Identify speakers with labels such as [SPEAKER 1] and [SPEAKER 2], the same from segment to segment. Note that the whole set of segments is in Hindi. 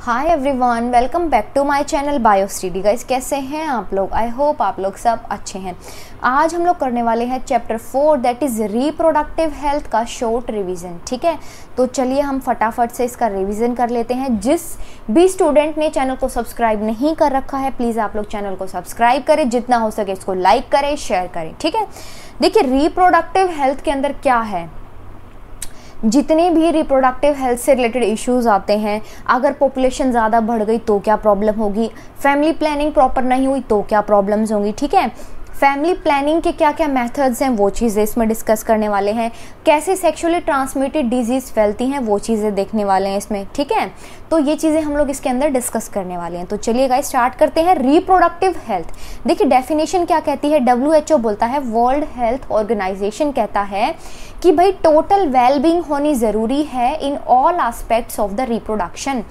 [SPEAKER 1] Hi everyone, welcome back to my channel Biostudy. Guys, कैसे हैं आप लोग? आई होप आप लोग सब अच्छे हैं। आज हम लोग करने वाले हैं chapter 4 that is reproductive health का शॉर्ट रिवीजन। ठीक है, तो चलिए हम फटाफट से इसका रिवीजन कर लेते हैं। जिस भी स्टूडेंट ने चैनल को सब्सक्राइब नहीं कर रखा है, प्लीज़ आप लोग चैनल को सब्सक्राइब करें, जितना हो सके इसको लाइक करें, शेयर करें। ठीक है, देखिए रिप्रोडक्टिव हेल्थ के अंदर क्या है। जितने भी रिप्रोडक्टिव हेल्थ से रिलेटेड इश्यूज आते हैं, अगर पॉपुलेशन ज़्यादा बढ़ गई तो क्या प्रॉब्लम होगी, फैमिली प्लानिंग प्रॉपर नहीं हुई तो क्या प्रॉब्लम्स होंगी। ठीक है, फैमिली प्लानिंग के क्या क्या मेथड्स हैं वो चीज़ें इसमें डिस्कस करने वाले हैं। कैसे सेक्सुअली ट्रांसमिटेड डिजीज़ फैलती हैं वो चीज़ें देखने वाले हैं इसमें। ठीक है, तो ये चीज़ें हम लोग इसके अंदर डिस्कस करने वाले हैं। तो चलिए गाइस स्टार्ट करते हैं। रिप्रोडक्टिव हेल्थ, देखिए डेफिनेशन क्या कहती है। WHO बोलता है, वर्ल्ड हेल्थ ऑर्गेनाइजेशन कहता है कि भाई टोटल वेलबींग होनी ज़रूरी है in all aspects of the reproduction.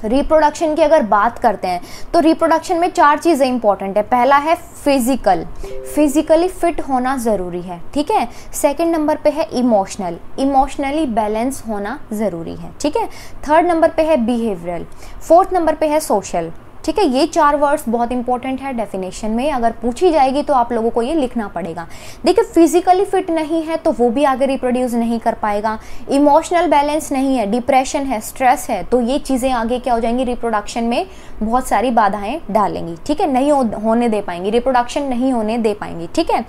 [SPEAKER 1] Reproduction की अगर बात करते हैं तो रिप्रोडक्शन में 4 चीज़ें इंपॉर्टेंट है। पहला है फिजिकली फिट होना ज़रूरी है। ठीक है, सेकंड नंबर पे है इमोशनली बैलेंस होना ज़रूरी है। ठीक है, थर्ड नंबर पे है बिहेवियरल, फोर्थ नंबर पे है सोशल। ठीक है, ये 4 वर्ड्स बहुत इंपॉर्टेंट है डेफिनेशन में, अगर पूछी जाएगी तो आप लोगों को ये लिखना पड़ेगा। देखिए फिजिकली फिट नहीं है तो वो भी आगे रिप्रोड्यूस नहीं कर पाएगा। इमोशनल बैलेंस नहीं है, डिप्रेशन है, स्ट्रेस है, तो ये चीज़ें आगे क्या हो जाएंगी, रिप्रोडक्शन में बहुत सारी बाधाएं डालेंगी। ठीक है, नहीं होने दे पाएंगी, रिप्रोडक्शन नहीं होने दे पाएंगी। ठीक है,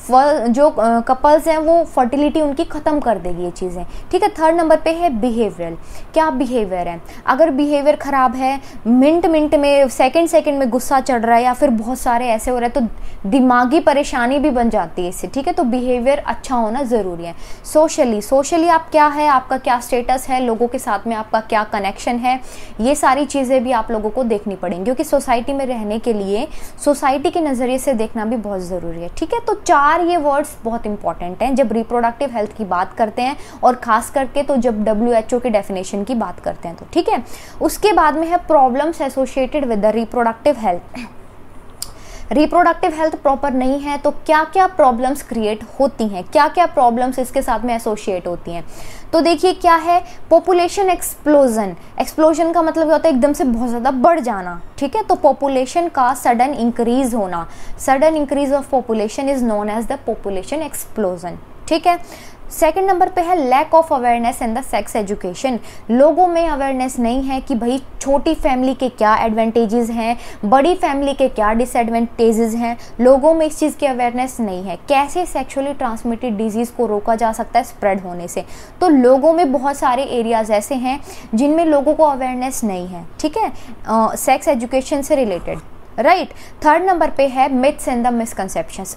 [SPEAKER 1] जो कपल्स हैं वो फर्टिलिटी उनकी ख़त्म कर देगी ये चीज़ें। ठीक है, थर्ड नंबर पे है बिहेवियरल। क्या बिहेवियर है, अगर बिहेवियर ख़राब है, मिनट में सेकंड में गुस्सा चढ़ रहा है या फिर बहुत सारे ऐसे हो रहे हैं तो दिमागी परेशानी भी बन जाती है इससे। ठीक है, तो बिहेवियर अच्छा होना ज़रूरी है। सोशली आप क्या है, आपका क्या स्टेटस है, लोगों के साथ में आपका क्या कनेक्शन है, ये सारी चीज़ें भी आप लोगों को देखनी पड़ेंगी, क्योंकि सोसाइटी में रहने के लिए सोसाइटी के नज़रिए से देखना भी बहुत ज़रूरी है। ठीक है, तो 4 ये वर्ड्स बहुत इंपॉर्टेंट हैं जब रिप्रोडक्टिव हेल्थ की बात करते हैं, और खास करके तो जब WHO के डेफिनेशन की बात करते हैं तो। ठीक है, उसके बाद में है problems associated with the reproductive health. Reproductive health proper नहीं है तो क्या क्या प्रॉब्लम्स क्रिएट होती हैं, क्या क्या प्रॉब्लम्स इसके साथ में एसोसिएट होती हैं। तो देखिए क्या है, पॉपुलेशन एक्सप्लोजन का मतलब होता है एकदम से बहुत ज़्यादा बढ़ जाना। ठीक है, तो पॉपुलेशन का सडन इंक्रीज होना, sudden increase of population is known as the population explosion. ठीक है, सेकंड नंबर पे है lack of awareness in the sex education. लोगों में अवेयरनेस नहीं है कि भाई छोटी फैमिली के क्या एडवांटेजेस हैं, बड़ी फैमिली के क्या डिसएडवांटेजेस हैं, लोगों में इस चीज़ की अवेयरनेस नहीं है। कैसे सेक्सुअली ट्रांसमिटेड डिजीज़ को रोका जा सकता है स्प्रेड होने से, तो लोगों में बहुत सारे एरियाज ऐसे हैं जिनमें लोगों को अवेयरनेस नहीं है। ठीक है, सेक्स एजुकेशन से रिलेटेड, राइट। थर्ड नंबर पे है मिथ्स एंड द मिसकंसेप्शंस।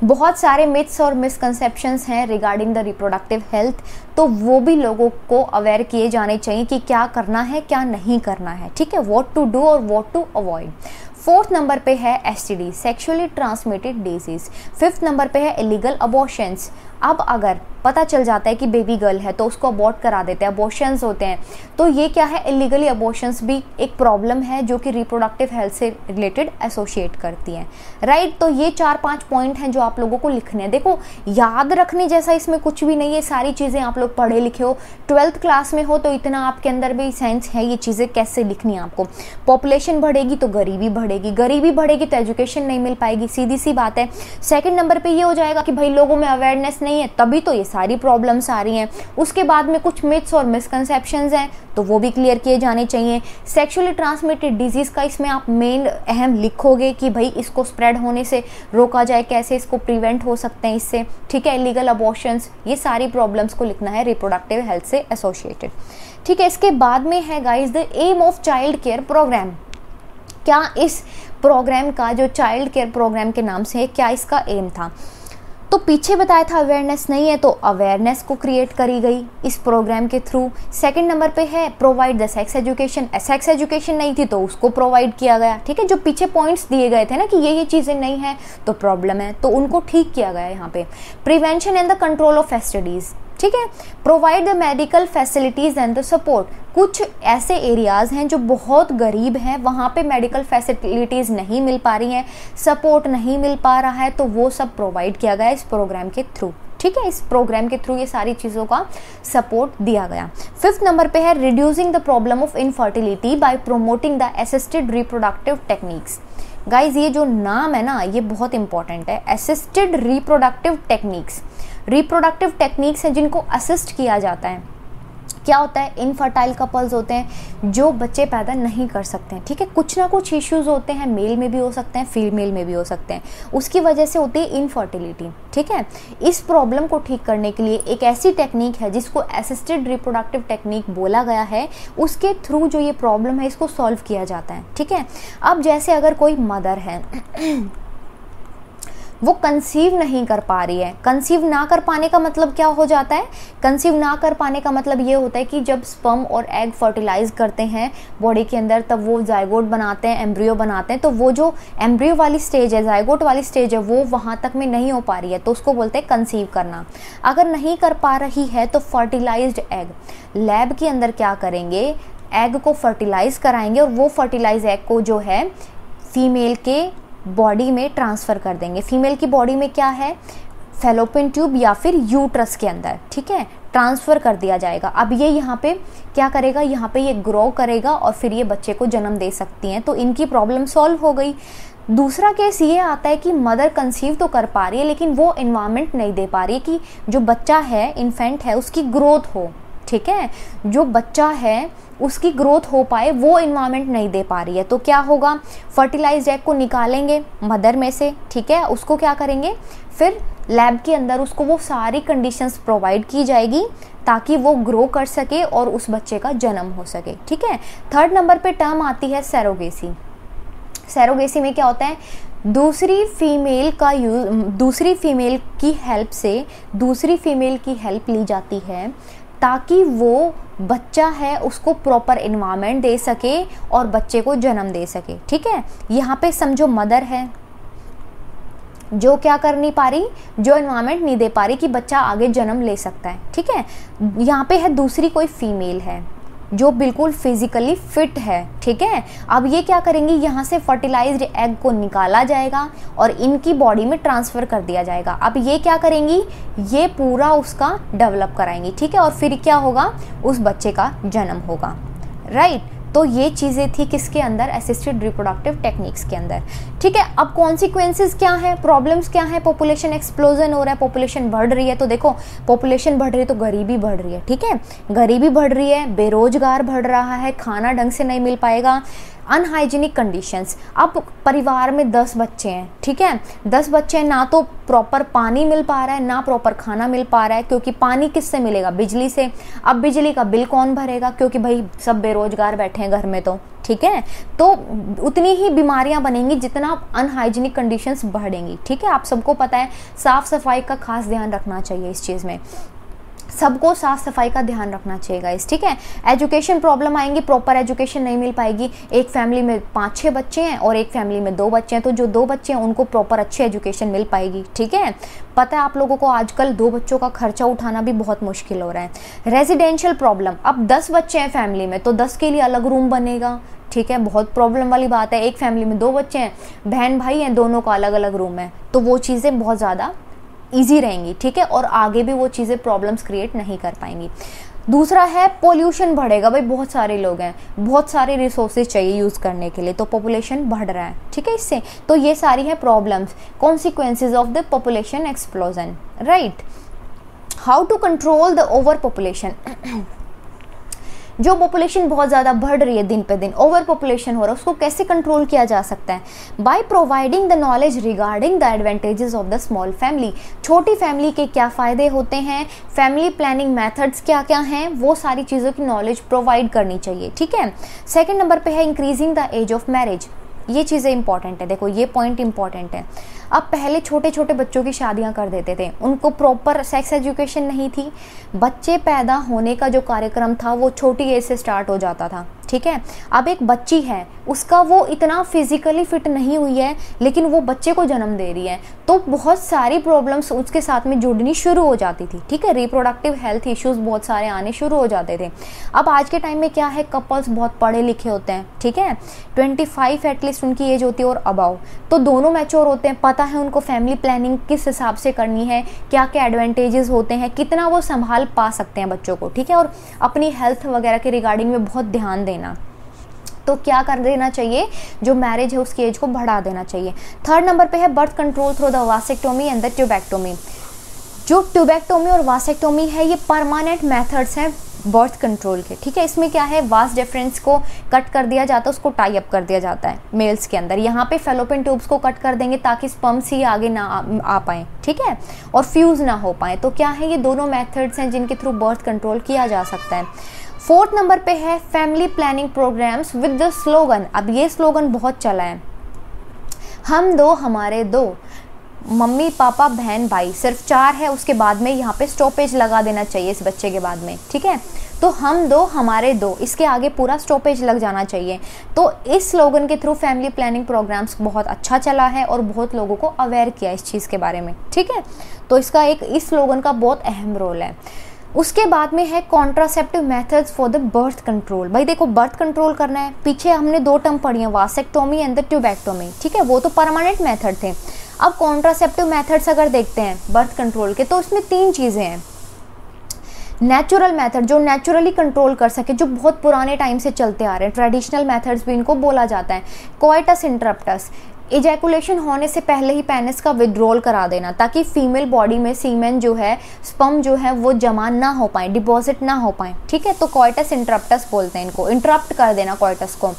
[SPEAKER 1] बहुत सारे मिथ्स और मिसकंसेप्शंस हैं रिगार्डिंग द रिप्रोडक्टिव हेल्थ, तो वो भी लोगों को अवेयर किए जाने चाहिए कि क्या करना है क्या नहीं करना है। ठीक है, व्हाट टू डू और what to avoid. Fourth number पे है STD, sexually transmitted disease. Fifth number पे है इलीगल अबॉर्शंस। अब अगर पता चल जाता है कि बेबी गर्ल है तो उसको अबॉर्ट करा देते हैं, अबॉर्शंस होते हैं, तो ये क्या है, इलीगली अबॉर्शंस भी एक प्रॉब्लम है जो कि रिप्रोडक्टिव हेल्थ से रिलेटेड एसोसिएट करती हैं। राइट, तो ये 4-5 पॉइंट हैं जो आप लोगों को लिखने हैं। देखो याद रखने जैसा इसमें कुछ भी नहीं है, सारी चीज़ें आप लोग पढ़े लिखे हो, 12th क्लास में हो तो इतना आपके अंदर भी सेंस है ये चीज़ें कैसे लिखनी है आपको। पॉपुलेशन बढ़ेगी तो गरीबी बढ़ेगी तो एजुकेशन नहीं मिल पाएगी, सीधी सी बात है। सेकंड नंबर पे ये हो जाएगा कि भाई लोगों में अवेयरनेस नहीं है, तभी तो ये सारी प्रॉब्लम्स आ रही हैं। उसके बाद में कुछ मिथ्स और मिसकंसेप्शंस हैं तो वो भी क्लियर किए जाने चाहिए। सेक्सुअली ट्रांसमिटेड डिजीज़ का इसमें आप मेन अहम लिखोगे कि भाई इसको स्प्रेड होने से रोका जाए, कैसे इसको प्रिवेंट हो सकते हैं इससे। ठीक है, इलीगल अबॉर्शंस, ये सारी प्रॉब्लम्स को लिखना है रिप्रोडक्टिव हेल्थ से एसोसिएटेड। ठीक है, इसके बाद में है guys the aim of child care programme. क्या इस प्रोग्राम का, जो चाइल्ड केयर प्रोग्राम के नाम से है, क्या इसका एम था? तो पीछे बताया था अवेयरनेस नहीं है तो अवेयरनेस को क्रिएट करी गई इस प्रोग्राम के थ्रू। सेकंड नंबर पे है provide the sex education, sex education नहीं थी तो उसको प्रोवाइड किया गया। ठीक है, जो पीछे पॉइंट्स दिए गए थे ना कि ये चीज़ें नहीं है तो प्रॉब्लम है, तो उनको ठीक किया गया यहाँ पे। Prevention and the control of STDs, ठीक है, provide the medical facilities and the support. कुछ ऐसे एरियाज हैं जो बहुत गरीब हैं, वहाँ पे मेडिकल फैसिलिटीज़ नहीं मिल पा रही हैं, सपोर्ट नहीं मिल पा रहा है, तो वो सब प्रोवाइड किया गया इस प्रोग्राम के थ्रू। ठीक है, इस प्रोग्राम के थ्रू ये सारी चीज़ों का सपोर्ट दिया गया। 5th नंबर पे है reducing the problem of infertility by promoting the assisted reproductive techniques. Guys ये जो नाम है ना ये बहुत इंपॉर्टेंट है, assisted reproductive techniques. Reproductive techniques हैं जिनको असिस्ट किया जाता है। क्या होता है, इनफर्टाइल कपल्स होते हैं जो बच्चे पैदा नहीं कर सकते हैं, ठीक है, कुछ ना कुछ इश्यूज होते हैं, मेल में भी हो सकते हैं, फीमेल में भी हो सकते हैं, उसकी वजह से होती है इनफर्टिलिटी, ठीक है। इस प्रॉब्लम को ठीक करने के लिए एक ऐसी टेक्निक है जिसको असिस्टेड रिप्रोडक्टिव टेक्निक बोला गया है, उसके थ्रू जो ये प्रॉब्लम है इसको सॉल्व किया जाता है, ठीक है। अब जैसे अगर कोई मदर है वो कंसीव नहीं कर पा रही है, कंसीव ना कर पाने का मतलब क्या हो जाता है, कंसीव ना कर पाने का मतलब ये होता है कि जब स्पर्म और एग फर्टिलाइज करते हैं बॉडी के अंदर तब वो जायगोट बनाते हैं, एम्ब्रियो बनाते हैं, तो वो जो एम्ब्रियो वाली स्टेज है, जायगोट वाली स्टेज है, वो वहाँ तक में नहीं हो पा रही है, तो उसको बोलते हैं कंसीव करना। अगर नहीं कर पा रही है तो फर्टिलाइज्ड एग, लैब के अंदर क्या करेंगे, एग को फर्टिलाइज कराएंगे और वो फर्टिलाइज एग को जो है फीमेल के बॉडी में ट्रांसफ़र कर देंगे। फीमेल की बॉडी में क्या है, फैलोपियन ट्यूब या फिर यूट्रस के अंदर, ठीक है, ट्रांसफ़र कर दिया जाएगा। अब ये यहाँ पे क्या करेगा, यहाँ पे ये ग्रो करेगा और फिर ये बच्चे को जन्म दे सकती हैं, तो इनकी प्रॉब्लम सॉल्व हो गई। दूसरा केस ये आता है कि मदर कंसीव तो कर पा रही है लेकिन वो इन्वायरमेंट नहीं दे पा रही है कि जो बच्चा है, इन्फेंट है, उसकी ग्रोथ हो, ठीक है, जो बच्चा है उसकी ग्रोथ हो पाए, वो इन्वायरमेंट नहीं दे पा रही है, तो क्या होगा, फर्टिलाइज्ड एग को निकालेंगे मदर में से, ठीक है, उसको क्या करेंगे, फिर लैब के अंदर उसको वो सारी कंडीशंस प्रोवाइड की जाएगी ताकि वो ग्रो कर सके और उस बच्चे का जन्म हो सके, ठीक है। 3rd नंबर पे टर्म आती है सैरोगेसी। सैरोगेसी में क्या होता है, दूसरी फीमेल की हेल्प से दूसरी फीमेल की हेल्प ली जाती है ताकि वो बच्चा है उसको प्रॉपर इन्वायरमेंट दे सके और बच्चे को जन्म दे सके, ठीक है। यहाँ पे समझो मदर है जो क्या कर नहीं पा रही, जो इन्वायरमेंट नहीं दे पा रही कि बच्चा आगे जन्म ले सकता है, ठीक है। यहाँ पे है दूसरी कोई फीमेल है जो बिल्कुल फिजिकली फिट है, ठीक है। अब ये क्या करेंगी, यहाँ से फर्टिलाइज्ड एग को निकाला जाएगा और इनकी बॉडी में ट्रांसफ़र कर दिया जाएगा। अब ये क्या करेंगी, ये पूरा उसका डेवलप कराएंगी, ठीक है, और फिर क्या होगा, उस बच्चे का जन्म होगा, राइट। तो ये चीज़ें थी किसके अंदर, असिस्टेड रिप्रोडक्टिव टेक्निक्स के अंदर, ठीक है। अब कॉन्सिक्वेंसेस क्या है, प्रॉब्लम्स क्या है, पॉपुलेशन एक्सप्लोजन हो रहा है, पॉपुलेशन बढ़ रही है, तो देखो पॉपुलेशन बढ़ रही है तो गरीबी बढ़ रही है, ठीक है, गरीबी बढ़ रही है, बेरोजगार बढ़ रहा है, खाना ढंग से नहीं मिल पाएगा, अनहाइजीनिक कंडीशंस। अब परिवार में 10 बच्चे हैं, ठीक है, 10 बच्चे हैं, ना तो प्रॉपर पानी मिल पा रहा है ना प्रॉपर खाना मिल पा रहा है, क्योंकि पानी किससे मिलेगा, बिजली से। अब बिजली का बिल कौन भरेगा, क्योंकि भाई सब बेरोजगार बैठे हैं घर में, तो ठीक है, तो उतनी ही बीमारियां बनेंगी जितना अनहाइजीनिक कंडीशंस बढ़ेंगी, ठीक है। आप सबको पता है साफ सफाई का खास ध्यान रखना चाहिए, इस चीज़ में सबको साफ सफाई का ध्यान रखना चाहिए गाइस, ठीक है। एजुकेशन प्रॉब्लम आएंगी, प्रॉपर एजुकेशन नहीं मिल पाएगी। एक फैमिली में 5-6 बच्चे हैं और एक फैमिली में 2 बच्चे हैं, तो जो 2 बच्चे हैं उनको प्रॉपर अच्छी एजुकेशन मिल पाएगी, ठीक है। पता है आप लोगों को आजकल 2 बच्चों का खर्चा उठाना भी बहुत मुश्किल हो रहा है। रेजिडेंशियल प्रॉब्लम, अब 10 बच्चे हैं फैमिली में तो 10 के लिए अलग रूम बनेगा, ठीक है, बहुत प्रॉब्लम वाली बात है। एक फैमिली में 2 बच्चे हैं, बहन भाई हैं, दोनों का अलग अलग रूम है, तो वो चीज़ें बहुत ज़्यादा ईजी रहेंगी, ठीक है, और आगे भी वो चीज़ें प्रॉब्लम्स क्रिएट नहीं कर पाएंगी। दूसरा है पोल्यूशन बढ़ेगा, भाई बहुत सारे लोग हैं, बहुत सारे रिसोर्सेज चाहिए यूज़ करने के लिए, तो पॉपुलेशन बढ़ रहा है, ठीक है, इससे। तो ये सारी है problems, consequences of the population explosion, right. How to control the over population. जो पॉपुलेशन बहुत ज़्यादा बढ़ रही है दिन पे दिन, ओवर पॉपुलेशन हो रहा है, उसको कैसे कंट्रोल किया जा सकता है, by providing the knowledge regarding the advantages of the small family. छोटी फैमिली के क्या फ़ायदे होते हैं, फैमिली प्लानिंग मेथड्स क्या क्या हैं, वो सारी चीज़ों की नॉलेज प्रोवाइड करनी चाहिए, ठीक है। 2nd नंबर पे है increasing the age of marriage. ये चीज़ें इंपॉर्टेंट है, देखो ये पॉइंट इंपॉर्टेंट है। अब पहले छोटे छोटे बच्चों की शादियां कर देते थे, उनको प्रॉपर सेक्स एजुकेशन नहीं थी, बच्चे पैदा होने का जो कार्यक्रम था वो छोटी एज से स्टार्ट हो जाता था, ठीक है। अब एक बच्ची है, उसका वो इतना फिजिकली फिट नहीं हुई है, लेकिन वो बच्चे को जन्म दे रही है, तो बहुत सारी प्रॉब्लम्स उसके साथ में जुड़नी शुरू हो जाती थी, ठीक है। रिप्रोडक्टिव हेल्थ इश्यूज बहुत सारे आने शुरू हो जाते थे। अब आज के टाइम में क्या है, कपल्स बहुत पढ़े लिखे होते हैं, ठीक है, 25 एटलीस्ट उनकी एज होती है और अबाउ, तो दोनों मैच्योर होते हैं, पता है उनको फैमिली प्लानिंग किस हिसाब से करनी है, क्या क्या एडवांटेजेस होते हैं, कितना वो संभाल पा सकते हैं बच्चों को, ठीक है, और अपनी हेल्थ वगैरह के रिगार्डिंग में बहुत ध्यान देना। तो क्या कर देना चाहिए, जो मैरिज है उसकी एज को बढ़ा देना चाहिए। थर्ड नंबर पे है birth control through the vasectomy and the tubectomy. जो ट्यूबेक्टोमी और वासेक्टोमी है ये परमानेंट मेथड्स हैं बर्थ कंट्रोल के, ठीक है। इसमें क्या है, वास डिफरेंस को कट कर दिया जाता है, उसको टाई अप कर दिया जाता है मेल्स के अंदर। यहाँ पे फेलोपियन ट्यूब्स को कट कर देंगे ताकि स्पर्म्स ही आगे ना आ पाए, ठीक है, और फ्यूज ना हो पाए। तो क्या है, ये दोनों मेथड्स हैं जिनके थ्रू बर्थ कंट्रोल किया जा सकता है। फोर्थ नंबर पे है family planning programmes with the slogan. अब ये स्लोगन बहुत चला है, हम दो हमारे दो, मम्मी पापा बहन भाई, सिर्फ 4 है, उसके बाद में यहाँ पे स्टॉपेज लगा देना चाहिए इस बच्चे के बाद में, ठीक है। तो हम दो हमारे दो, इसके आगे पूरा स्टॉपेज लग जाना चाहिए। तो इस स्लोगन के थ्रू फैमिली प्लानिंग प्रोग्राम्स बहुत अच्छा चला है और बहुत लोगों को अवेयर किया इस चीज़ के बारे में, ठीक है। तो इसका एक इस स्लोगन का बहुत अहम रोल है। उसके बाद में है contraceptive methods for the birth control. भाई देखो, बर्थ कंट्रोल करना है, पीछे हमने 2 टर्म पढ़ी हैं, वासेक्टोमी एंड द ट्यूबेक्टोमी, ठीक है, वो तो परमानेंट मेथड थे। अब कॉन्ट्रासेप्टिव मेथड्स अगर देखते हैं बर्थ कंट्रोल के, तो इसमें 3 चीज़ें हैं। नेचुरल मेथड, जो नेचुरली कंट्रोल कर सके, जो बहुत पुराने टाइम से चलते आ रहे हैं, ट्रेडिशनल मेथड्स भी इनको बोला जाता है। कोइटस इंटरप्टस, इजैकुलेशन होने से पहले ही पेनिस का विड्रॉल करा देना, ताकि फीमेल बॉडी में सीमेन जो है, स्पर्म जो है, वो जमा ना हो पाए, डिपॉजिट ना हो पाए, ठीक है। तो कोइटस इंटरप्टस बोलते हैं इनको, इंटरप्ट कर देना कोइटस को।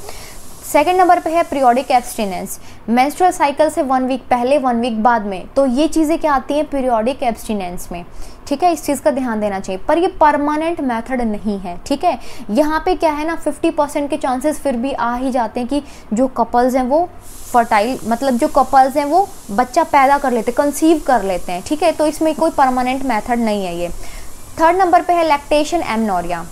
[SPEAKER 1] सेकेंड नंबर पे है पीरियोडिक एब्सटिनेंस, मेंस्ट्रुअल साइकिल से 1 वीक पहले 1 वीक बाद में। तो ये चीज़ें क्या आती हैं पीरियोडिक एब्सटिनेंस में, ठीक है, इस चीज़ का ध्यान देना चाहिए। पर ये परमानेंट मेथड नहीं है, ठीक है। यहाँ पे क्या है ना, 50% के चांसेस फिर भी आ ही जाते हैं कि जो कपल्स हैं वो फर्टाइल, मतलब जो कपल्स हैं वो बच्चा पैदा कर लेते, कंसीव कर लेते हैं, ठीक है। तो इसमें कोई परमानेंट मेथड नहीं है ये। थर्ड नंबर पे है लैक्टेशन एमनोरिया।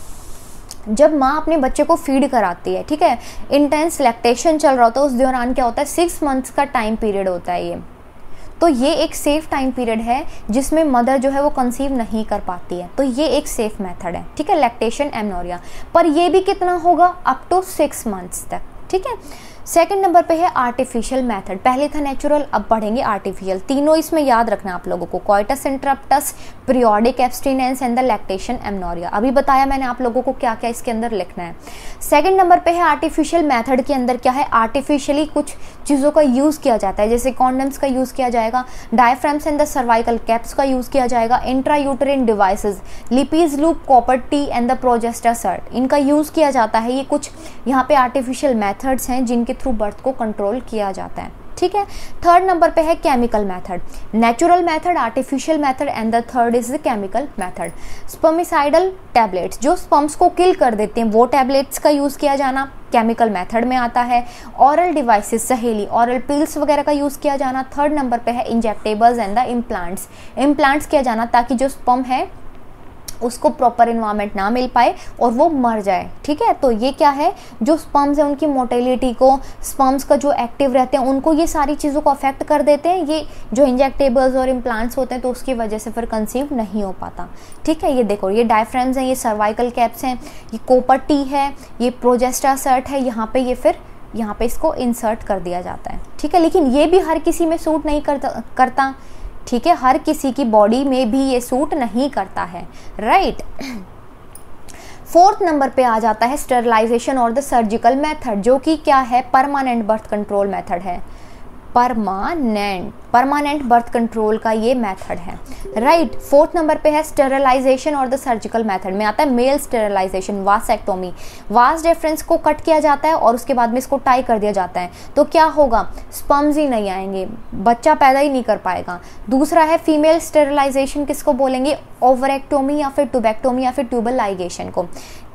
[SPEAKER 1] जब माँ अपने बच्चे को फीड कराती है, ठीक है, इंटेंस लैक्टेशन चल रहा होता है, उस दौरान क्या होता है, 6 मंथ्स का टाइम पीरियड होता है ये। तो ये एक सेफ टाइम पीरियड है जिसमें मदर जो है वो कंसीव नहीं कर पाती है, तो ये एक सेफ मेथड है, ठीक है, लैक्टेशन एमनोरिया। पर ये भी कितना होगा, अप टू 6 मंथ्स तक, ठीक है। सेकंड नंबर पे है आर्टिफिशियल मेथड। पहले था नेचुरल, अब पढ़ेंगे आर्टिफिशियल। तीनों इसमें याद रखना आप लोगों को, coitus interruptus, periodic abstinence and the lactation amenorrhoea. अभी बताया मैंने आप लोगों को क्या क्या इसके अंदर लिखना है। सेकंड नंबर पे है आर्टिफिशियल मेथड के अंदर क्या है, आर्टिफिशियली कुछ चीज़ों का यूज़ किया जाता है, जैसे कॉन्डम्स का यूज़ किया जाएगा, diaphragms and the cervical caps का यूज़ किया जाएगा, intrauterine devices, Lippes loop, copper T and the progestasert, इनका यूज़ किया जाता है। ये कुछ यहाँ पे आर्टिफिशियल मेथड्स हैं जिनके थ्रू बर्थ को कंट्रोल किया जाता है, ठीक है। थर्ड नंबर पे है chemical method, natural method, artificial method and the third is the chemical method. Spermicidal tablets, जो स्पर्म्स को किल कर देते हैं, वो टैबलेट्स का यूज़ किया जाना केमिकल मेथड में आता है। ऑरल डिवाइसेस, सहेली, ऑरल पिल्स वगैरह का यूज़ किया जाना। थर्ड नंबर पे है injectables and the implants, implants किया जाना ताकि जो स्पर्म है उसको प्रॉपर इन्वायरमेंट ना मिल पाए और वो मर जाए, ठीक है। तो ये क्या है, जो स्पर्म्स है उनकी मोटिलिटी को, स्पर्म्स का जो एक्टिव रहते हैं उनको, ये सारी चीज़ों को अफेक्ट कर देते हैं ये जो इंजेक्टेबल्स और इम्प्लांट्स होते हैं, तो उसकी वजह से फिर कंसीव नहीं हो पाता, ठीक है। ये देखो, ये डायफ्राम्स हैं, ये सर्वाइकल कैप्स हैं, ये कॉपर टी है, ये प्रोजेस्टा सर्ट है, यहाँ पे ये फिर यहाँ पे इसको इंसर्ट कर दिया जाता है, ठीक है। लेकिन ये भी हर किसी में सूट नहीं करता, ठीक है, हर किसी की बॉडी में भी ये सूट नहीं करता है, राइट। फोर्थ नंबर पे आ जाता है स्टरलाइजेशन और द सर्जिकल मेथड, जो कि क्या है, परमानेंट बर्थ कंट्रोल मेथड है, परमानेंट बर्थ कंट्रोल का ये मेथड है, राइट। फोर्थ नंबर पे है स्टेरिलाइजेशन और द सर्जिकल मेथड में आता है male sterilisation, vasectomy, vas deferens को कट किया जाता है और उसके बाद में इसको टाई कर दिया जाता है। तो क्या होगा, स्पर्म्स ही नहीं आएंगे, बच्चा पैदा ही नहीं कर पाएगा। दूसरा है फीमेल स्टेरिलाइजेशन, किसको बोलेंगे, ओवरेक्टोमी या फिर ट्यूबेक्टोमी या फिर ट्यूबल लाइगेशन को।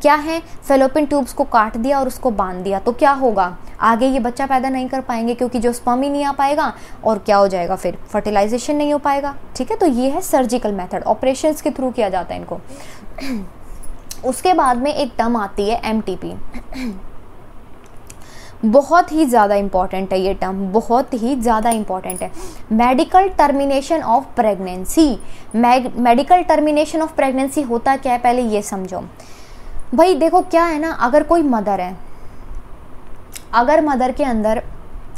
[SPEAKER 1] क्या है, फेलोपियन ट्यूब्स को काट दिया और उसको बांध दिया, तो क्या होगा, आगे ये बच्चा पैदा नहीं कर पाएंगे क्योंकि जो स्पर्म ही नहीं आ पाएगा, और क्या हो जाएगा, फिर फर्टिलाइजेशन नहीं हो पाएगा, ठीक है। तो ये है सर्जिकल मेथड, ऑपरेशंस के थ्रू किया जाता है इनको। उसके बाद में एक टर्म आती है MTP, बहुत ही ज़्यादा इंपॉर्टेंट है ये टर्म, बहुत ही ज़्यादा इंपॉर्टेंट है। Medical termination of pregnancy. Medical termination of pregnancy होता क्या है पहले ये समझो भाई। देखो क्या है ना, अगर कोई मदर है, अगर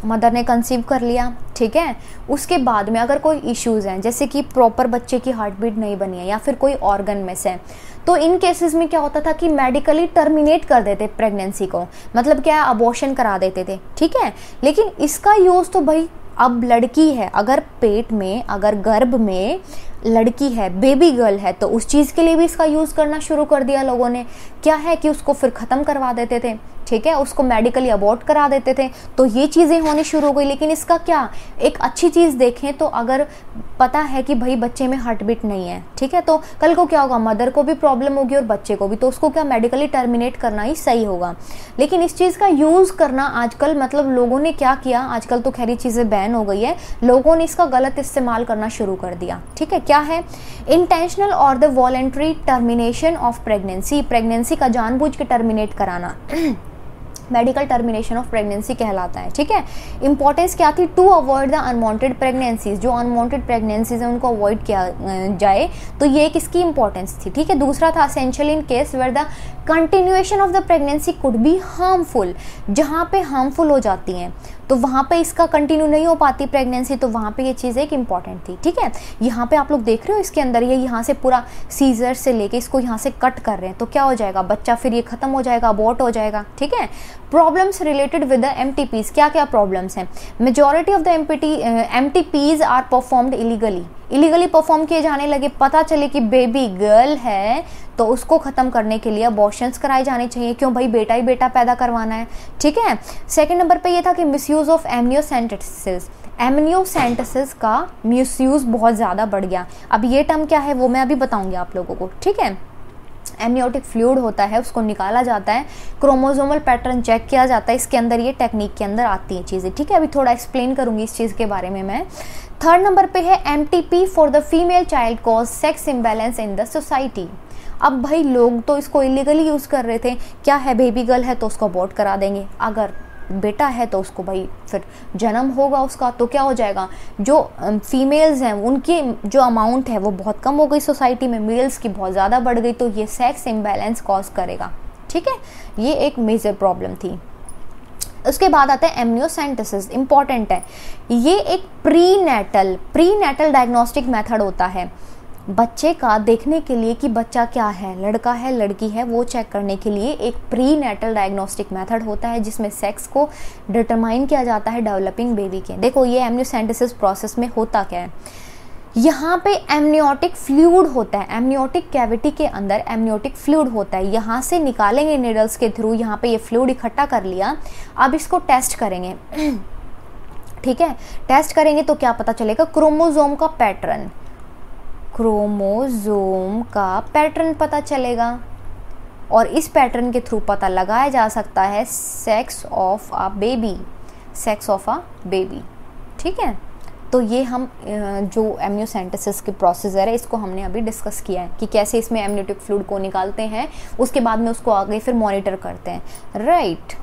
[SPEAKER 1] मदर ने कंसीव कर लिया, ठीक है, उसके बाद में अगर कोई इश्यूज़ हैं जैसे कि प्रॉपर बच्चे की हार्ट बीट नहीं बनी है या फिर कोई ऑर्गन मिस है, तो इन केसेस में क्या होता था कि मेडिकली टर्मिनेट कर देते प्रेगनेंसी को, मतलब क्या है, अबॉर्शन करा देते थे, ठीक है। लेकिन इसका यूज़ तो भाई अब लड़की है, अगर पेट में, अगर गर्भ में लड़की है, बेबी गर्ल है, तो उस चीज़ के लिए भी इसका यूज़ करना शुरू कर दिया लोगों ने। क्या है कि उसको फिर ख़त्म करवा देते थे, ठीक है, उसको मेडिकली अबॉर्ट करा देते थे, तो ये चीज़ें होनी शुरू हो गई। लेकिन इसका क्या, एक अच्छी चीज़ देखें तो अगर पता है कि भाई बच्चे में हार्ट बीट नहीं है, ठीक है, तो कल को क्या होगा, मदर को भी प्रॉब्लम होगी और बच्चे को भी, तो उसको क्या मेडिकली टर्मिनेट करना ही सही होगा। लेकिन इस चीज़ का यूज़ करना आजकल, मतलब लोगों ने क्या किया, आजकल तो खैर चीज़ें बैन हो गई है, लोगों ने इसका गलत इस्तेमाल करना शुरू कर दिया, ठीक है। क्या है, इंटेंशनल और the voluntary termination of pregnancy, pregnancy का जानबूझ के टर्मिनेट कराना मेडिकल टर्मिनेशन ऑफ प्रेगनेंसी कहलाता है, ठीक है। इंपॉर्टेंस क्या थी, to avoid the unwanted pregnancies, जो अनवांटेड प्रेगनेंसीज हैं उनको अवॉइड किया जाए, तो ये एक इसकी इंपॉर्टेंस थी, ठीक है। दूसरा था essential in case where the continuation of the pregnancy could be harmful, जहाँ पे हार्मफुल हो जाती हैं तो वहाँ पे इसका कंटिन्यू नहीं हो पाती प्रेगनेंसी, तो वहाँ पे ये चीज़ एक इंपॉर्टेंट थी, ठीक है। यहाँ पे आप लोग देख रहे हो इसके अंदर ये यहाँ से पूरा सीजर से लेके इसको यहाँ से कट कर रहे हैं, तो क्या हो जाएगा, बच्चा फिर ये खत्म हो जाएगा, अबॉर्ट हो जाएगा, ठीक है। Problems related with the MTPs, क्या क्या प्रॉब्लम्स हैं, majority of the MTPs are performed illegally perform किए जाने लगे। पता चले कि बेबी गर्ल है तो उसको ख़त्म करने के लिए अबॉर्शंस कराए जाने चाहिए, क्यों भाई, बेटा ही बेटा पैदा करवाना है, ठीक है। सेकंड नंबर पे ये था कि मिसयूज़ ऑफ एमनियोसेंटेसिस का मिसयूज़ बहुत ज़्यादा बढ़ गया। अब ये टर्म क्या है वो मैं अभी बताऊंगी आप लोगों को, ठीक है। एमनियोटिक फ्लूइड होता है, उसको निकाला जाता है, क्रोमोसोमल पैटर्न चेक किया जाता है, इसके अंदर ये टेक्निक के अंदर आती हैं चीज़ें, ठीक है। अभी थोड़ा एक्सप्लेन करूंगी इस चीज़ के बारे में मैं। थर्ड नंबर पे है MTP for the female child cause sex imbalance in the society. अब भाई लोग तो इसको इलीगली यूज़ कर रहे थे, क्या है, बेबी गर्ल है तो उसको अबॉर्ट करा देंगे, अगर बेटा है तो उसको भाई फिर जन्म होगा उसका, तो क्या हो जाएगा, जो फीमेल्स हैं उनकी जो अमाउंट है वो बहुत कम हो गई सोसाइटी में, मेल्स की बहुत ज़्यादा बढ़ गई, तो ये सेक्स इम्बैलेंस कॉज करेगा, ठीक है। ये एक मेजर प्रॉब्लम थी। उसके बाद आता है एमनियोसेंटेसिस, इंपॉर्टेंट है, ये एक प्री नेटल डायग्नोस्टिक मेथड होता है बच्चे का देखने के लिए कि बच्चा क्या है, लड़का है लड़की है, वो चेक करने के लिए एक प्री नेटल डायग्नोस्टिक मेथड होता है जिसमें सेक्स को डिटरमाइन किया जाता है डेवलपिंग बेबी के। देखो ये एमनियोसेंटेसिस प्रोसेस में होता क्या है, यहाँ पे एमनियोटिक फ्लूइड होता है, एमनियोटिक कैविटी के अंदर एमनियोटिक फ्लूइड होता है, यहाँ से निकालेंगे नीडल्स के थ्रू, यहाँ पे ये फ्लूइड इकट्ठा कर लिया, अब इसको टेस्ट करेंगे ठीक है। टेस्ट करेंगे तो क्या पता चलेगा, क्रोमोसोम का पैटर्न पता चलेगा, और इस पैटर्न के थ्रू पता लगाया जा सकता है सेक्स ऑफ अ बेबी, ठीक है। तो ये हम जो एमनियोसेंटेसिस की प्रोसीजर है इसको हमने अभी डिस्कस किया है कि कैसे इसमें एमनियोटिक फ्लूइड को निकालते हैं, उसके बाद में उसको आगे फिर मॉनिटर करते हैं, राइट।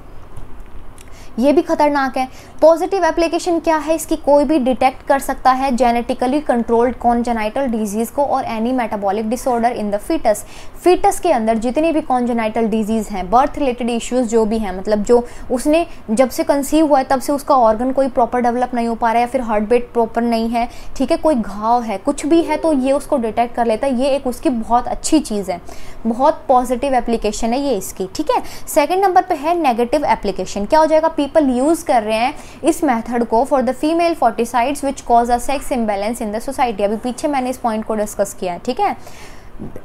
[SPEAKER 1] ये भी खतरनाक है। पॉजिटिव एप्लीकेशन क्या है इसकी, कोई भी डिटेक्ट कर सकता है जेनेटिकली कंट्रोल्ड कॉन्जेनाइटल डिजीज को और any metabolic disorder in the foetus के अंदर जितनी भी कॉन्जेनाइटल डिजीज हैं, बर्थ रिलेटेड इश्यूज जो भी हैं, मतलब जो उसने जब से कंसीव हुआ है तब से उसका ऑर्गन कोई प्रॉपर डेवलप नहीं हो पा रहा है या फिर हार्ट बीट प्रॉपर नहीं है, ठीक है, कोई घाव है, कुछ भी है, तो ये उसको डिटेक्ट कर लेता है। ये एक उसकी बहुत अच्छी चीज़ है, बहुत पॉजिटिव एप्लीकेशन है ये इसकी, ठीक है। सेकेंड नंबर पे है नेगेटिव एप्लीकेशन। क्या हो जाएगा, पीपल यूज कर रहे हैं इस मेथड को for the female foeticides which cause a sex imbalance in the society. अभी पीछे मैंने इस पॉइंट को डिस्कस किया है, ठीक है।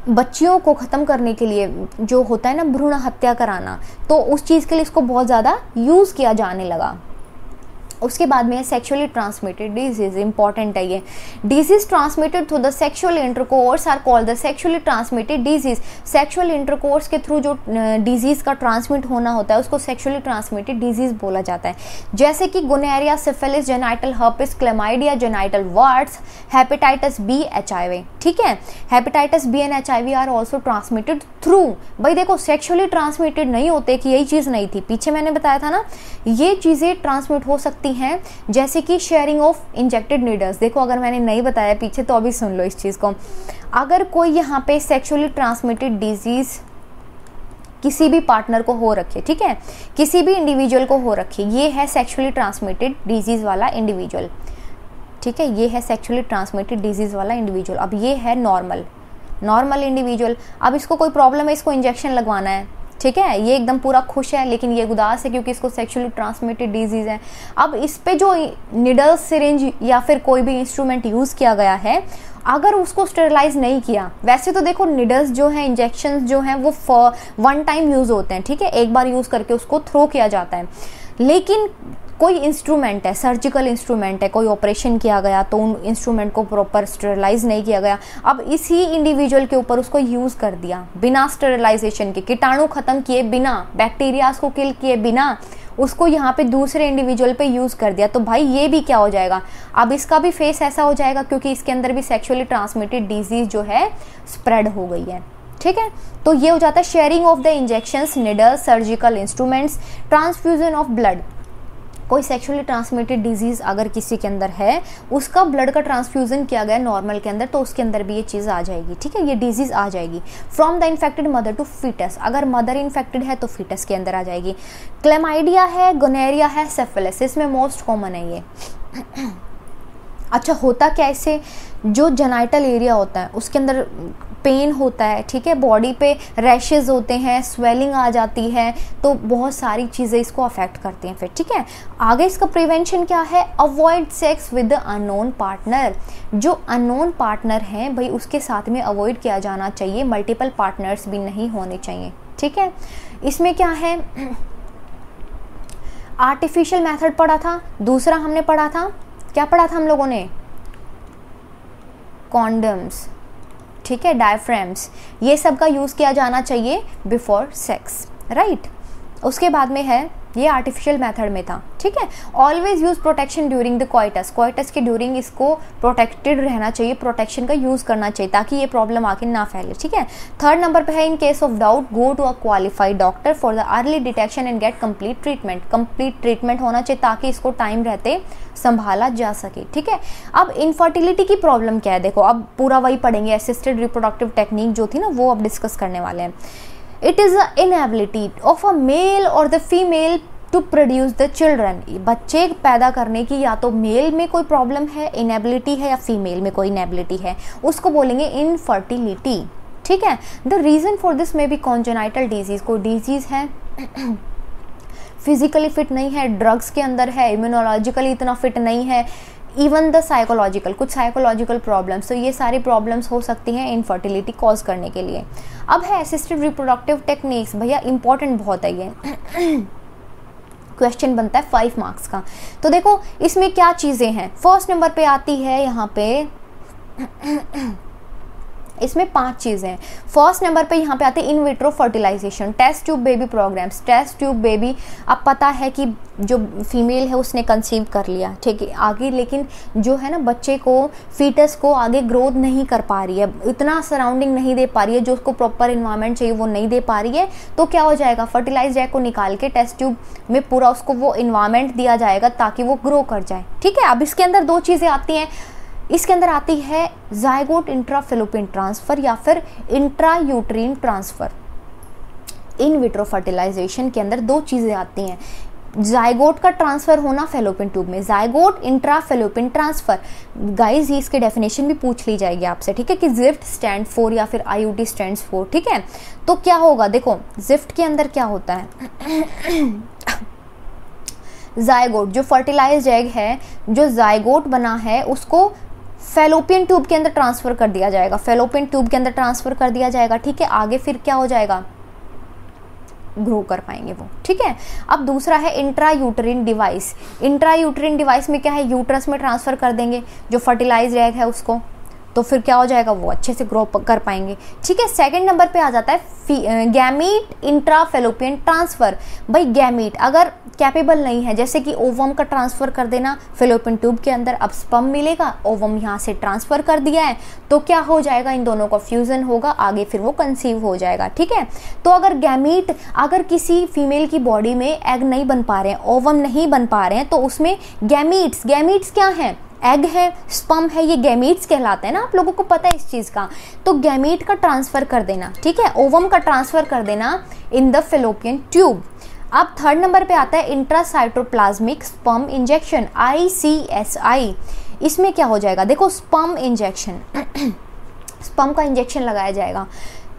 [SPEAKER 1] बच्चियों को ख़त्म करने के लिए जो होता है ना भ्रूण हत्या कराना, तो उस चीज़ के लिए इसको बहुत ज़्यादा यूज़ किया जाने लगा। उसके बाद में है सेक्सुअली ट्रांसमिटेड डिजीज, इंपॉर्टेंट है ये। Disease transmitted through the sexual intercourse are called the sexually transmitted disease. Sexual intercourse के थ्रू जो डिजीज का ट्रांसमिट होना होता है उसको सेक्सुअली ट्रांसमिटेड डिजीज बोला जाता है, जैसे कि gonorrhoea, syphilis, genital herpes, chlamydia, genital warts, hepatitis B, HIV। ठीक है, hepatitis B and HIV are also transmitted through. भाई देखो सेक्सुअली ट्रांसमिटेड नहीं होते कि यही चीज नहीं थी, पीछे मैंने बताया था ना, ये चीजें ट्रांसमिट हो सकती हैं, जैसे कि शेयरिंग ऑफ इंजेक्टेड नीडल्स। देखो अगर मैंने नहीं बताया पीछे तो अभी सुन लो इस चीज को। अगर कोई यहाँ पे सेक्सुअली ट्रांसमिटेड डिजीज किसी भी पार्टनर को हो रखे, ठीक है, किसी भी इंडिविजुअल को हो रखी, ये है सेक्सुअली ट्रांसमिटेड डिजीज वाला इंडिविजुअल। ठीक है, ये है सेक्सुअली ट्रांसमिटेड डिजीज वाला इंडिविजुअल। अब ये है नॉर्मल इंडिविजुअल। अब इसको कोई प्रॉब्लम है, इसको इंजेक्शन लगवाना है, ठीक है, ये एकदम पूरा खुश है, लेकिन ये उदास है क्योंकि इसको सेक्सुअली ट्रांसमिटेड डिजीज है। अब इस पे जो निडल, सिरिंज या फिर कोई भी इंस्ट्रूमेंट यूज किया गया है, अगर उसको स्टेरिलाइज नहीं किया, वैसे तो देखो निडल्स जो है, इंजेक्शन जो है वो वन टाइम यूज होते हैं, ठीक है, एक बार यूज करके उसको थ्रो किया जाता है। लेकिन कोई इंस्ट्रूमेंट है, सर्जिकल इंस्ट्रूमेंट है, कोई ऑपरेशन किया गया तो उन इंस्ट्रूमेंट को प्रॉपर स्टेरिलाइज नहीं किया गया, अब इसी इंडिविजुअल के ऊपर उसको यूज कर दिया बिना स्टेरिलाइजेशन के, कीटाणु खत्म किए बिना, बैक्टीरियाज को किल किए बिना, उसको यहाँ पे दूसरे इंडिविजुअल पे यूज कर दिया, तो भाई ये भी क्या हो जाएगा, अब इसका भी फेस ऐसा हो जाएगा क्योंकि इसके अंदर भी सेक्सुअली ट्रांसमिटेड डिजीज जो है स्प्रेड हो गई है। ठीक है, तो ये हो जाता है sharing of the injections, needles, surgical instruments, transfusion of blood. कोई सेक्सुअली ट्रांसमिटेड डिजीज अगर किसी के अंदर है, उसका ब्लड का ट्रांसफ्यूजन किया गया नॉर्मल के अंदर, तो उसके अंदर भी ये चीज़ आ जाएगी। ठीक है, ये डिजीज आ जाएगी। From the infected mother to foetus, अगर मदर इन्फेक्टेड है तो फीटस के अंदर आ जाएगी। क्लेमाइडिया है, गोनेरिया है, सिफिलिस, इसमें मोस्ट कॉमन है ये। अच्छा, होता क्या इससे, जो जेनाइटल एरिया होता है उसके अंदर पेन होता है, ठीक है, बॉडी पे रैशेज होते हैं, स्वेलिंग आ जाती है, तो बहुत सारी चीज़ें इसको अफेक्ट करती हैं फिर। ठीक है, आगे इसका प्रिवेंशन क्या है, avoid sex with the unknown partner. जो अननोन पार्टनर हैं भाई उसके साथ में अवॉइड किया जाना चाहिए, मल्टीपल पार्टनर्स भी नहीं होने चाहिए। ठीक है, इसमें क्या है, आर्टिफिशियल मेथड पढ़ा था, दूसरा हमने पढ़ा था, क्या पढ़ा था हम लोगों ने, कॉन्डम्स, ठीक है, डायफ्राम्स, ये सब का यूज़ किया जाना चाहिए बिफोर सेक्स, राइट। उसके बाद में है, ये आर्टिफिशियल मेथड में था। ठीक है, always use protection during the coitus, coitus के ड्यूरिंग इसको प्रोटेक्टेड रहना चाहिए, प्रोटेक्शन का यूज़ करना चाहिए ताकि ये प्रॉब्लम आके ना फैले। ठीक है, थर्ड नंबर पे है, in case of doubt go to a qualified doctor for the early detection and get complete treatment. Complete treatment होना चाहिए ताकि इसको टाइम रहते संभाला जा सके। ठीक है, अब इनफर्टिलिटी की प्रॉब्लम क्या है, देखो अब पूरा वही पढ़ेंगे, असिस्टेड रिप्रोडक्टिव टेक्निक जो थी ना वो अब डिस्कस करने वाले हैं। It is a inability of a male or the female to produce the children. बच्चे पैदा करने की या तो मेल में कोई प्रॉब्लम है, इनएबिलिटी है, या फीमेल में कोई इनएबिलिटी है, उसको बोलेंगे इनफर्टिलिटी। ठीक है, द रीजन फॉर दिस में भी कॉन्जेनाइटल डिजीज, कोई डिजीज है, फिजिकली फिट नहीं है, ड्रग्स के अंदर है, इम्यूनोलॉजिकली इतना फिट नहीं है, इवन द साइकोलॉजिकल, कुछ साइकोलॉजिकल प्रॉब्लम्स, तो ये सारी प्रॉब्लम्स हो सकती हैं इनफर्टिलिटी कॉज करने के लिए। अब है असिस्टेड रिप्रोडक्टिव टेक्निक्स, भैया इंपॉर्टेंट बहुत है ये, क्वेश्चन बनता है 5 मार्क्स का। तो देखो इसमें क्या चीज़ें हैं, फर्स्ट नंबर पे आती है यहाँ पे इसमें 5 चीज़ें हैं। फर्स्ट नंबर पे यहाँ पे आते हैं in vitro fertilisation, test tube baby programmes. Test tube baby, अब पता है कि जो फीमेल है उसने कंसीव कर लिया, ठीक है, आगे लेकिन जो है ना बच्चे को, फीटस को आगे ग्रोथ नहीं कर पा रही है, इतना सराउंडिंग नहीं दे पा रही है, जो उसको प्रॉपर इन्वायरमेंट चाहिए वो नहीं दे पा रही है, तो क्या हो जाएगा, फर्टिलाइज एग को निकाल के टेस्ट ट्यूब में पूरा उसको वो इन्वायरमेंट दिया जाएगा ताकि वो ग्रो कर जाए। ठीक है, अब इसके अंदर 2 चीज़ें आती हैं, इसके अंदर आती है जाइगोट इंट्राफेलोपियन ट्रांसफर या फिर intra uterine transfer. In vitro fertilisation के अंदर 2 चीज़ें आती हैं, जाइगोट का ट्रांसफर होना फेलोपियन ट्यूब में, जाइगोट इंट्राफेलोपियन ट्रांसफर। गाइस ये इसकी डेफिनेशन भी पूछ ली जाएगी आपसे, ठीक है, कि जिफ्ट स्टैंड फॉर या फिर आईयूटी स्टैंड्स फॉर। ठीक है, तो क्या होगा, देखो जिफ्ट के अंदर क्या होता है, जाइगोट जो फर्टिलाइज्ड एग है, जो जाइगोट बना है उसको फेलोपियन ट्यूब के अंदर ट्रांसफर कर दिया जाएगा, फेलोपियन ट्यूब के अंदर ट्रांसफर कर दिया जाएगा। ठीक है, आगे फिर क्या हो जाएगा, ग्रो कर पाएंगे वो, ठीक है। अब दूसरा है intra uterine device. Intra uterine device में क्या है, यूट्रस में ट्रांसफ़र कर देंगे जो फर्टिलाइज्ड एग है उसको, तो फिर क्या हो जाएगा, वो अच्छे से ग्रो कर पाएंगे, ठीक है। सेकंड नंबर पे आ जाता है गैमीट इंट्रा फेलोपियन ट्रांसफ़र। भाई गैमीट अगर कैपेबल नहीं है, जैसे कि ओवम का ट्रांसफ़र कर देना फेलोपियन ट्यूब के अंदर, अब स्पर्म मिलेगा, ओवम यहाँ से ट्रांसफ़र कर दिया है, तो क्या हो जाएगा, इन दोनों का फ्यूज़न होगा, आगे फिर वो कंसीव हो जाएगा, ठीक है। तो अगर गैमीट, अगर किसी फीमेल की बॉडी में एग नहीं बन पा रहे हैं, ओवम नहीं बन पा रहे हैं, तो उसमें गैमीट्स क्या हैं, एग है, स्पर्म है, ये गैमीट्स कहलाते हैं ना, आप लोगों को पता है इस चीज़ का। तो गैमीट का ट्रांसफ़र कर देना, ठीक है, ओवम का ट्रांसफ़र कर देना इन द फेलोपियन ट्यूब। अब थर्ड नंबर पे आता है इंट्रासाइटोप्लाज्मिक स्पर्म इंजेक्शन, ICSI। इसमें क्या हो जाएगा, देखो स्पर्म इंजेक्शन स्पर्म का इंजेक्शन लगाया जाएगा,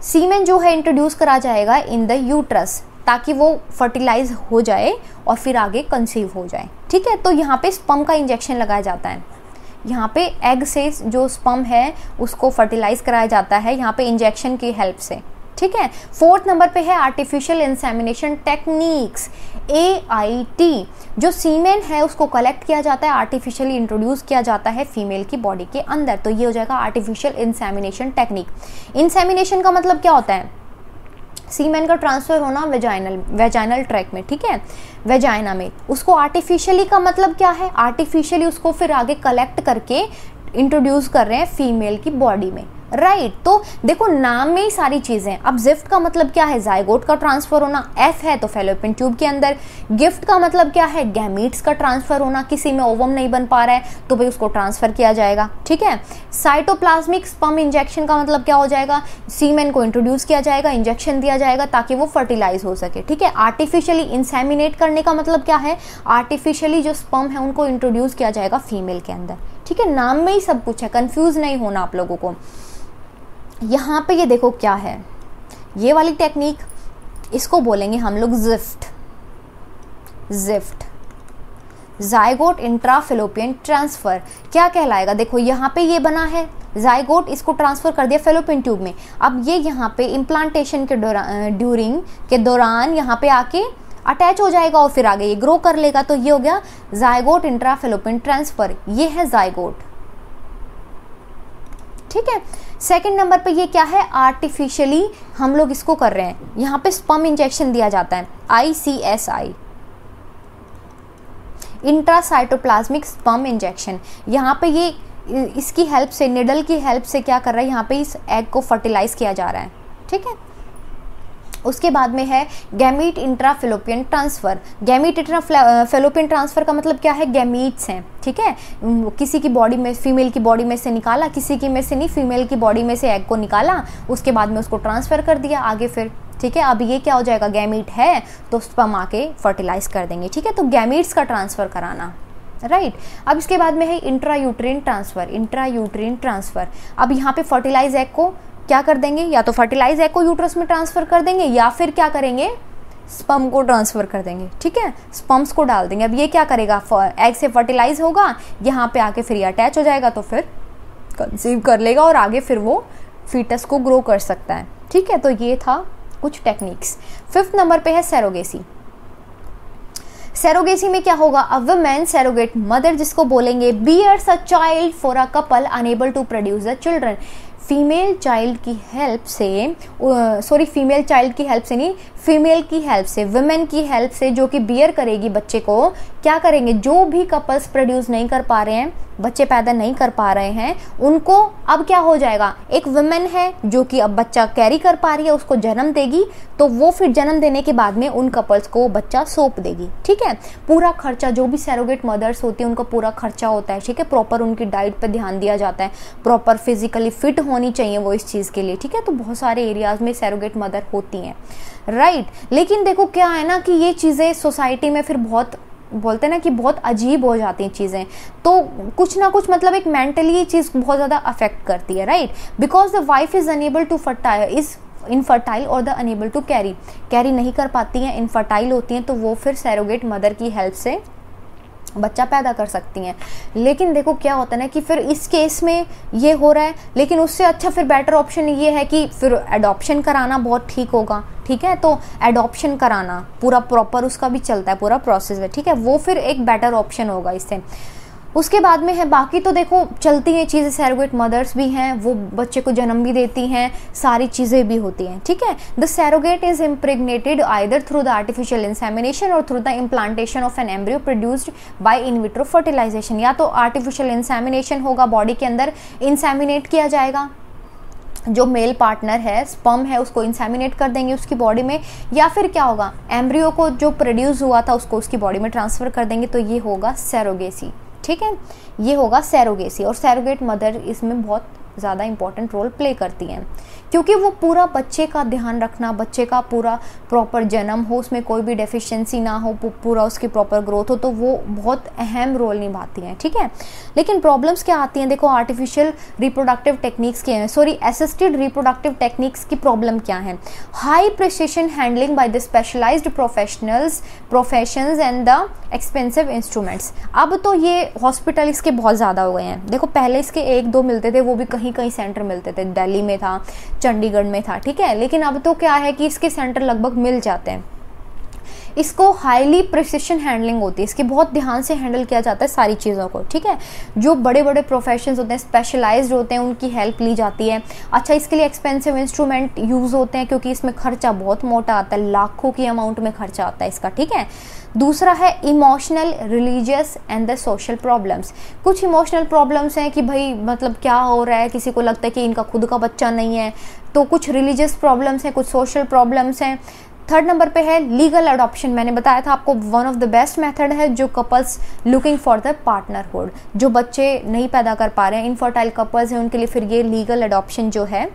[SPEAKER 1] सीमेन जो है इंट्रोड्यूस करा जाएगा इन द यूट्रस, ताकि वो फर्टिलाइज हो जाए और फिर आगे कंसीव हो जाए, ठीक है। तो यहाँ पे स्पर्म का इंजेक्शन लगाया जाता है, यहाँ पे एग से जो स्पर्म है उसको फर्टिलाइज कराया जाता है यहाँ पे इंजेक्शन की हेल्प से, ठीक है। फोर्थ नंबर पे है आर्टिफिशियल इंसेमिनेशन टेक्निक्स, AIT। जो सीमेन है उसको कलेक्ट किया जाता है, आर्टिफिशियली इंट्रोड्यूस किया जाता है फीमेल की बॉडी के अंदर, तो ये हो जाएगा आर्टिफिशियल इंसेमिनेशन टेक्निक। इंसेमिनेशन का मतलब क्या होता है, सीमेन का ट्रांसफ़र होना वेजाइनल ट्रैक में, ठीक है, वेजाइना में, उसको आर्टिफिशियली का मतलब क्या है, आर्टिफिशियली उसको फिर आगे कलेक्ट करके इंट्रोड्यूस कर रहे हैं फीमेल की बॉडी में, राइट। तो देखो नाम में ही सारी चीज़ें। अब जिफ्ट का मतलब क्या है, जाइगोट का ट्रांसफ़र होना, F है तो फेलोपियन ट्यूब के अंदर। गिफ्ट का मतलब क्या है, गैमीट्स का ट्रांसफ़र होना, किसी में ओवम नहीं बन पा रहा है तो भाई उसको ट्रांसफ़र किया जाएगा, ठीक है। साइटोप्लाज्मिक स्पर्म इंजेक्शन का मतलब क्या हो जाएगा, सीमेन को इंट्रोड्यूस किया जाएगा, इंजेक्शन दिया जाएगा ताकि वो फर्टिलाइज हो सके, ठीक है। आर्टिफिशियली इंसेमिनेट करने का मतलब क्या है, आर्टिफिशियली जो स्पर्म है उनको इंट्रोड्यूस किया जाएगा फीमेल के अंदर, ठीक है। नाम में ही सब कुछ है, कंफ्यूज नहीं होना आप लोगों को। यहाँ पे ये देखो क्या है, ये वाली टेक्निक, इसको बोलेंगे हम लोग gift zygote intra fallopian transfer. क्या कहलाएगा, देखो यहाँ पे ये बना है जाइगोट, इसको ट्रांसफ़र कर दिया फेलोपियन ट्यूब में, अब ये यहाँ पे इम्प्लांटेशन के दौरान यहाँ पे आके अटैच हो जाएगा और फिर आगे ये ग्रो कर लेगा, तो ये हो गया जाइगोट इंट्रा फेलोपियन ट्रांसफ़र, ये है जाइगोट, ठीक है। सेकंड नंबर पे ये क्या है, आर्टिफिशियली हम लोग इसको कर रहे हैं, यहाँ पे स्पर्म इंजेक्शन दिया जाता है, ICSI, इंट्रासाइटोप्लाज्मिक स्पर्म इंजेक्शन। यहाँ पे ये इसकी हेल्प से, निडल की हेल्प से क्या कर रहा है, यहाँ पे इस एग को फर्टिलाइज किया जा रहा है, ठीक है। उसके बाद में है gamete intra fallopian transfer. Gamete intra fallopian transfer का मतलब क्या है, गैमीट्स हैं, ठीक है, किसी की बॉडी में, फीमेल की बॉडी में से निकाला, किसी की में से नहीं, फीमेल की बॉडी में से एग को निकाला, उसके बाद में उसको ट्रांसफ़र कर दिया आगे फिर, ठीक है। अब ये क्या हो जाएगा, गैमीट है तो स्पर्म आके फर्टिलाइज कर देंगे, ठीक है। तो गैमीट्स का ट्रांसफ़र कराना, राइट। अब इसके बाद में है इंट्रा यूट्रिन ट्रांसफ़र। अब यहाँ पे फर्टिलाइज एग को क्या कर देंगे, या तो फर्टिलाइज एग को यूट्रस में ट्रांसफ़र कर देंगे या फिर क्या करेंगे, स्पर्म को ट्रांसफ़र कर देंगे, ठीक है, स्पर्म्स को डाल देंगे। अब ये क्या करेगा, एग से फर्टिलाइज होगा, यहाँ पे आके फिर ये अटैच हो जाएगा तो फिर कंसीव कर लेगा और आगे फिर वो फीटस को ग्रो कर सकता है, ठीक है। तो ये था कुछ टेक्निक्स। फिफ्थ नंबर पे है सैरोगेसी। सैरोगेसी में क्या होगा, अ वुमेन सैरोगेट मदर, जिसको बोलेंगे bears a child for a couple enable to produce a children. Female child की हेल्प से, फीमेल चाइल्ड की हेल्प से नहीं, फीमेल की हेल्प से, वुमेन की हेल्प से, जो कि बियर करेगी बच्चे को, क्या करेंगे, जो भी कपल्स प्रोड्यूस नहीं कर पा रहे हैं, बच्चे पैदा नहीं कर पा रहे हैं, उनको अब क्या हो जाएगा, एक वुमेन है जो कि अब बच्चा कैरी कर पा रही है, उसको जन्म देगी, तो वो फिर जन्म देने के बाद में उन कपल्स को बच्चा सौंप देगी, ठीक है। पूरा खर्चा, जो भी सैरोगेट मदर्स होती है उनका पूरा खर्चा होता है, ठीक है। प्रॉपर उनकी डाइट पे ध्यान दिया जाता है, प्रॉपर फिजिकली फिट होनी चाहिए वो इस चीज़ के लिए, ठीक है। तो बहुत सारे एरियाज में सैरोगेट मदर होती हैं, राइट। लेकिन देखो क्या है ना कि ये चीज़ें सोसाइटी में फिर बहुत बोलते हैं ना कि बहुत अजीब हो जाती हैं चीज़ें, तो कुछ ना कुछ मतलब एक मेंटली ये चीज़ बहुत ज़्यादा अफेक्ट करती है, right. Because the wife is enable to infertile और द अनेबल टू कैरी नहीं कर पाती हैं, इनफर्टाइल होती हैं, तो वो फिर सैरोगेट मदर की हेल्प से बच्चा पैदा कर सकती हैं। लेकिन देखो क्या होता है ना कि फिर इस केस में ये हो रहा है, लेकिन उससे अच्छा फिर बेटर ऑप्शन ये है कि फिर एडॉप्शन कराना बहुत ठीक होगा, ठीक है, तो एडॉप्शन कराना पूरा प्रॉपर उसका भी चलता है, पूरा प्रोसेस है, ठीक है, वो फिर एक बेटर ऑप्शन होगा इससे। उसके बाद में है बाकी तो देखो चलती हैं चीज़ें, सैरोगेट मदर्स भी हैं, वो बच्चे को जन्म भी देती हैं, सारी चीज़ें भी होती हैं, ठीक है। The surrogate is impregnated either through the artificial insemination or through the implantation of an embryo produced by in vitro fertilisation. या तो आर्टिफिशियल इंसेमिनेशन होगा, बॉडी के अंदर इंसेमिनेट किया जाएगा, जो मेल पार्टनर है, स्पर्म है, उसको इंसेमिनेट कर देंगे उसकी बॉडी में, या फिर क्या होगा, एम्ब्रियो को जो प्रोड्यूस हुआ था उसको उसकी बॉडी में ट्रांसफ़र कर देंगे, तो ये होगा सैरोगेसी, ठीक है, ये होगा सैरोगेसी। और सैरोगेट मदर इसमें बहुत ज़्यादा इंपॉर्टेंट रोल प्ले करती हैं, क्योंकि वो पूरा बच्चे का ध्यान रखना, बच्चे का पूरा प्रॉपर जन्म हो, उसमें कोई भी डेफिशिएंसी ना हो, पूरा उसकी प्रॉपर ग्रोथ हो, तो वो बहुत अहम रोल निभाती हैं, ठीक है। लेकिन प्रॉब्लम्स क्या आती हैं, देखो आर्टिफिशियल रिप्रोडक्टिव टेक्निक्स के असिस्टेड रिप्रोडक्टिव टेक्निक्स की प्रॉब्लम क्या है, high precision handling by the specialised professions and the expensive instruments. अब तो ये हॉस्पिटल इसके बहुत ज़्यादा हो गए हैं, देखो पहले इसके 1-2 मिलते थे, वो भी कहीं कहीं सेंटर मिलते थे, दिल्ली में था, चंडीगढ़ में था, ठीक है, लेकिन अब तो क्या है कि इसके सेंटर लगभग मिल जाते हैं। इसको हाईली प्रिसिशन हैंडलिंग होती है, इसके बहुत ध्यान से हैंडल किया जाता है सारी चीज़ों को, ठीक है। जो बड़े बड़े प्रोफेशंस होते हैं, स्पेशलाइज्ड होते हैं, उनकी हेल्प ली जाती है। अच्छा, इसके लिए एक्सपेंसिव इंस्ट्रूमेंट यूज़ होते हैं, क्योंकि इसमें खर्चा बहुत मोटा आता है, लाखों की अमाउंट में खर्चा आता है इसका, ठीक है। दूसरा है emotional, religious and the social problems. कुछ इमोशनल प्रॉब्लम्स हैं कि भाई मतलब क्या हो रहा है, किसी को लगता है कि इनका खुद का बच्चा नहीं है, तो कुछ रिलीजियस प्रॉब्लम्स हैं, कुछ सोशल प्रॉब्लम्स हैं। थर्ड नंबर पे है लीगल अडॉप्शन, मैंने बताया था आपको one of the best method है, जो कपल्स लुकिंग फॉर द पार्टनरहुड, जो बच्चे नहीं पैदा कर पा रहे हैं, इनफर्टाइल कपल्स हैं, उनके लिए फिर ये लीगल अडॉप्शन जो है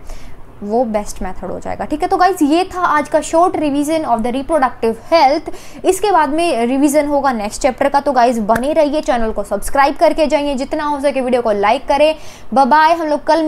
[SPEAKER 1] वो बेस्ट मेथड हो जाएगा, ठीक है। तो गाइज ये था आज का short revision of the reproductive health. इसके बाद में रिवीजन होगा नेक्स्ट चैप्टर का, तो गाइज बने रहिए, चैनल को सब्सक्राइब करके जाइए, जितना हो सके वीडियो को लाइक करें। बाय बाय, हम लोग कल